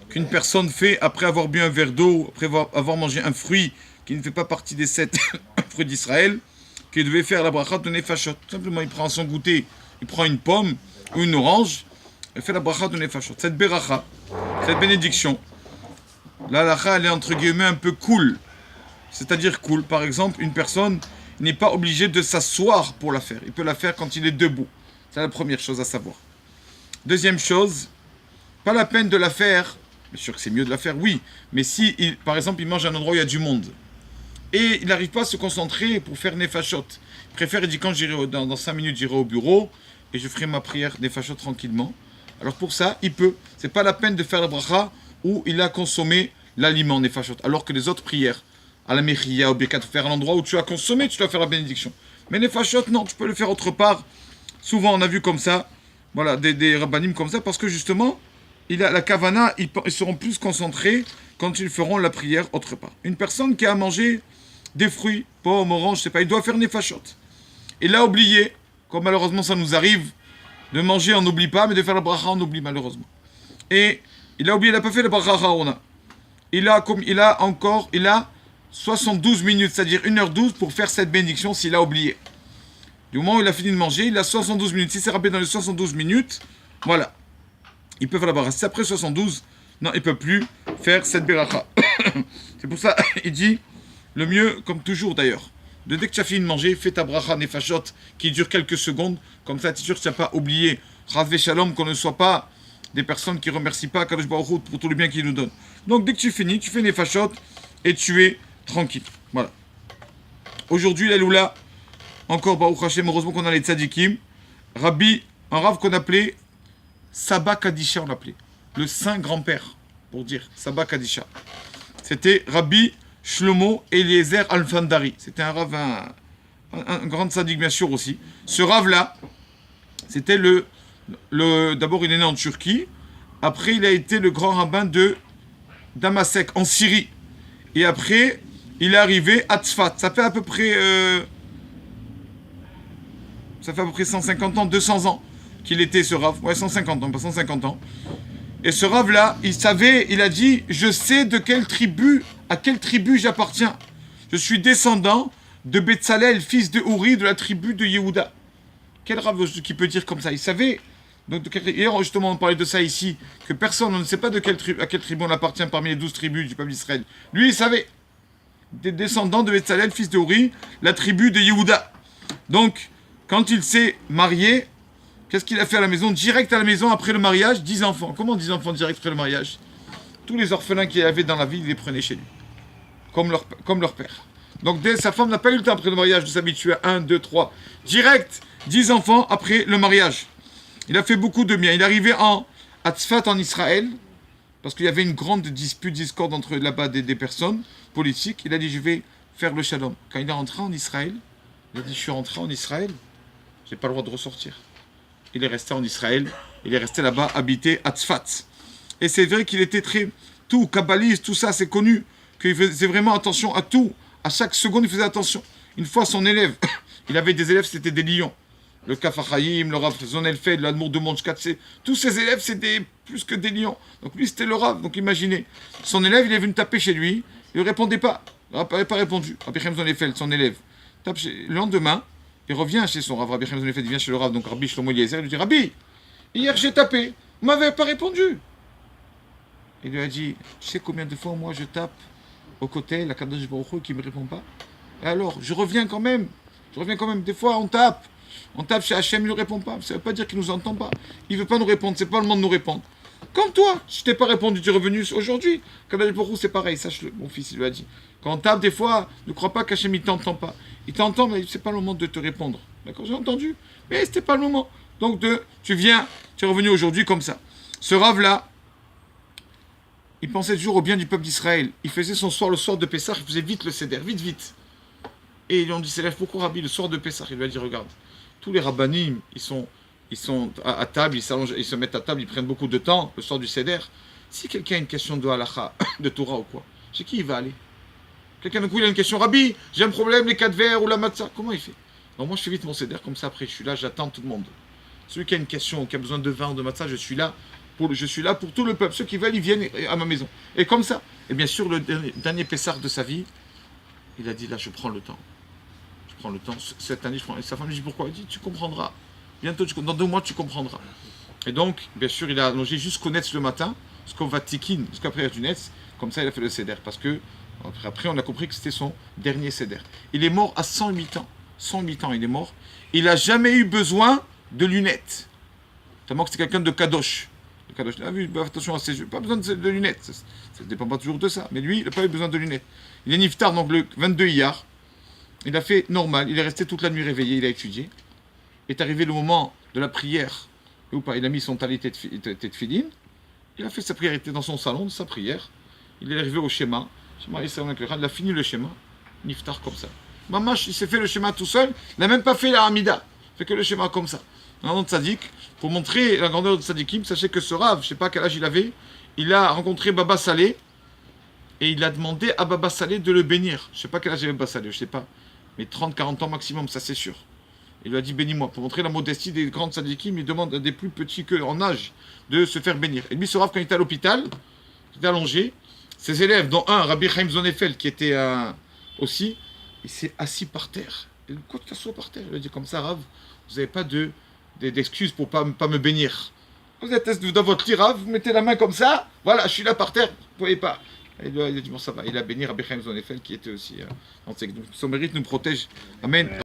qu'une personne fait après avoir bu un verre d'eau, après avoir mangé un fruit qui ne fait pas partie des 7 fruits d'Israël, qu'il devait faire la bracha de nefashot. Tout simplement, il prend son goûter, il prend une pomme ou une orange, et fait la bracha de nefashot. Cette beracha, cette bénédiction, la halakha, elle est entre guillemets un peu cool. C'est-à-dire cool. Par exemple, une personne n'est pas obligée de s'asseoir pour la faire. Il peut la faire quand il est debout. C'est la première chose à savoir. Deuxième chose, pas la peine de la faire. Bien sûr que c'est mieux de la faire, oui. Mais si, par exemple, il mange à un endroit où il y a du monde, et il n'arrive pas à se concentrer pour faire nefashot. Il préfère, il dit, quand j'irai dans 5 minutes, j'irai au bureau, et je ferai ma prière nefashot tranquillement. Alors pour ça, il peut. C'est pas la peine de faire la bracha où il a consommé l'aliment nefashot. Alors que les autres prières, à la mechia, au birkat, faire à l'endroit où tu as consommé, tu dois faire la bénédiction. Mais nefashot, non, tu peux le faire autre part. Souvent, on a vu comme ça, voilà, des rabbanim comme ça, parce que justement, il a la kavana, ils seront plus concentrés quand ils feront la prière autre part. Une personne qui a mangé des fruits, pommes, oranges, je sais pas, il doit faire nefashot. Il a oublié, comme malheureusement ça nous arrive, de manger on n'oublie pas, mais de faire la bracha on oublie malheureusement. Et il a oublié, il n'a pas fait la bracha on a. Il a 72 minutes, c'est-à-dire 1h12 pour faire cette bénédiction s'il a oublié. Du moment où il a fini de manger, il a 72 minutes. Si c'est rappelé dans les 72 minutes, voilà. Il peut faire la bracha. Si après 72, non, il ne peut plus faire cette bracha. C'est pour ça, il dit, le mieux, comme toujours d'ailleurs, dès que tu as fini de manger, fais ta bracha nefashot qui dure quelques secondes. Comme ça, tu es sûr que tu n'as pas oublié. Ravve shalom, qu'on ne soit pas des personnes qui ne remercient pas Kadosh Baruch Hu pour tout le bien qu'il nous donne. Donc dès que tu finis, tu fais nefashot et tu es tranquille. Voilà. Aujourd'hui, la Lula, encore Baruch Hashem, heureusement qu'on a les tzadikim. Rabbi, un rave qu'on appelait Saba Kadisha, on l'appelait. Le saint grand-père, pour dire Saba Kadisha. C'était Rabbi Shlomo Eliezer Alfandari. C'était un rave, un grand tzaddik bien sûr aussi. Ce rave-là, c'était d'abord il est né en Turquie. Après il a été le grand rabbin de Damasek en Syrie. Et après il est arrivé à Tzfat. Ça fait à peu près 150 ans, 200 ans qu'il était ce rave. Ouais, 150 ans, pas 150 ans. Et ce rave-là, il a dit, je sais à quelle tribu j'appartiens. Je suis descendant de Betzalel, fils de Uri, de la tribu de Yehuda. Quel rave qui peut dire comme ça? Il savait. Donc, hier, justement, on parlait de ça ici, que personne, on ne sait pas à quelle tribu on appartient parmi les 12 tribus du peuple d'Israël. Lui, il savait. Des descendants de Betzalel, fils de Uri, la tribu de Yehuda. Donc, quand il s'est marié, qu'est-ce qu'il a fait à la maison? Direct à la maison, après le mariage, 10 enfants. Comment 10 enfants direct après le mariage? Tous les orphelins qu'il avait dans la ville, il les prenait chez lui. Comme leur père. Donc sa femme n'a pas eu le temps après le mariage de s'habituer à 1, 2, 3. Direct, 10 enfants après le mariage. Il a fait beaucoup de bien. Il est arrivé à Tzfat en Israël, parce qu'il y avait une grande dispute, discorde entre là-bas des personnes politiques. Il a dit, je vais faire le shalom. Quand il est rentré en Israël, il a dit, je suis rentré en Israël, j'ai pas le droit de ressortir. Il est resté en Israël, il est resté là-bas, habité à Tzfat. Et c'est vrai qu'il était tout, kabbaliste, tout ça, c'est connu, qu'il faisait vraiment attention à tout. À chaque seconde, il faisait attention. Une fois, son élève, il avait des élèves, c'était des lions. Le Kaf HaChaim, le Rav Zonelfeld, l'Admour de Monchkatse, tous ses élèves, c'était plus que des lions. Donc lui, c'était le Rav. Donc imaginez, son élève, il est venu taper chez lui, il ne répondait pas. Il n'avait pas répondu. Rabbi Chaim Zonelfeld, son élève, le lendemain, il revient chez son Rav. Rabbi Chaim Zonelfeld, il vient chez le Rav, donc Rabbi Shlomo Eliezer, il lui dit, Rabbi, hier j'ai tapé, vous ne m'avez pas répondu. Il lui a dit, tu sais combien de fois moi je tape au côté, la Kadosh Baruch Hu qui ne me répond pas? Et alors, je reviens quand même. Des fois, on tape chez Hachem, il ne répond pas. Ça ne veut pas dire qu'il ne nous entend pas. Il ne veut pas nous répondre, c'est pas le moment de nous répondre. Comme toi, je t'ai pas répondu, tu es revenu aujourd'hui. Kadosh Baruch Hu, c'est pareil, sache-le, mon fils, il lui a dit. Quand on tape, des fois, ne crois pas qu'Hachem ne t'entend pas. Il t'entend, mais c'est pas le moment de te répondre. D'accord, j'ai entendu, mais c'était pas le moment. Donc, tu es revenu aujourd'hui comme ça. Ce rave-là, il pensait toujours au bien du peuple d'Israël. Il faisait son soir, le soir de Pessah, il faisait vite le seder, vite. Et ils lui ont dit, s'élève pourquoi Rabbi, le soir de Pessah? Il lui a dit, regarde, tous les rabbanim, ils sont à table, ils s'allongent, ils se mettent à table, ils prennent beaucoup de temps, le soir du seder. Si quelqu'un a une question de halakha, de Torah ou quoi, chez qui il va aller? Quelqu'un d'un coup, il a une question, Rabbi, j'ai un problème, les 4 verres ou la matzah, comment il fait? Donc moi, je fais vite mon seder, comme ça, après, je suis là, j'attends tout le monde. Celui qui a une question, qui a besoin de vin ou de matzah, je suis là. Je suis là pour tout le peuple. Ceux qui veulent, ils viennent à ma maison. Et comme ça. Et bien sûr, le dernier Pessar de sa vie, il a dit, là, je prends le temps. Je prends le temps. Cette année, je prends. Et sa femme lui dit, pourquoi? Il dit, tu comprendras. Bientôt, dans 2 mois, tu comprendras. Et donc, bien sûr, il a allongé jusqu'au Netz le matin, jusqu'au Vatikin, jusqu'à la prière du Netz. Comme ça, il a fait le Seder. Parce que, après, on a compris que c'était son dernier Seder. Il est mort à 108 ans. 108 ans, il est mort. Il n'a jamais eu besoin de lunettes. Tellement que c'était quelqu'un de Kadosh. Le Kadosh, il a vu, attention à ses yeux. Pas besoin de lunettes. Ça ne dépend pas toujours de ça. Mais lui, il n'a pas eu besoin de lunettes. Il est Niftar, donc le 22 Iyar. Il a fait normal. Il est resté toute la nuit réveillé. Il a étudié. Est arrivé le moment de la prière. Ou pas, il a mis son talit de Fidin. Il a fait sa prière. Il était dans son salon de sa prière. Il est arrivé au schéma. Il a fini le schéma. Niftar comme ça. Mamash, il s'est fait le schéma tout seul. Il n'a même pas fait la Hamida. Il fait que le schéma comme ça. Un nom de Tzadik. Pour montrer la grandeur de Tzadikim, sachez que ce Rav, je ne sais pas quel âge il avait, il a rencontré Baba Saleh. Et il a demandé à Baba Saleh de le bénir. Je ne sais pas quel âge avait Baba Saleh, je ne sais pas. Mais 30-40 ans maximum, ça c'est sûr. Il lui a dit bénis-moi. Pour montrer la modestie des grands tzadikim, il demande à des plus petits qu'en âge de se faire bénir. Et lui, ce Rav, quand il était à l'hôpital, il était allongé, ses élèves, dont un, Rabbi Chaim Zonefeld, qui était aussi, il s'est assis par terre. Et pourquoi tu t'assois par terre? Il a dit comme ça, Rav, vous n'avez pas d'excuses pour pas me bénir. Vous êtes dans votre lit, Rav, vous mettez la main comme ça, voilà, je suis là par terre, vous ne pouvez pas. Et il a dit bon, ça va. Il a béni Rabbi Chaim Zonefeld, qui était aussi. Donc son mérite nous protège. Amen.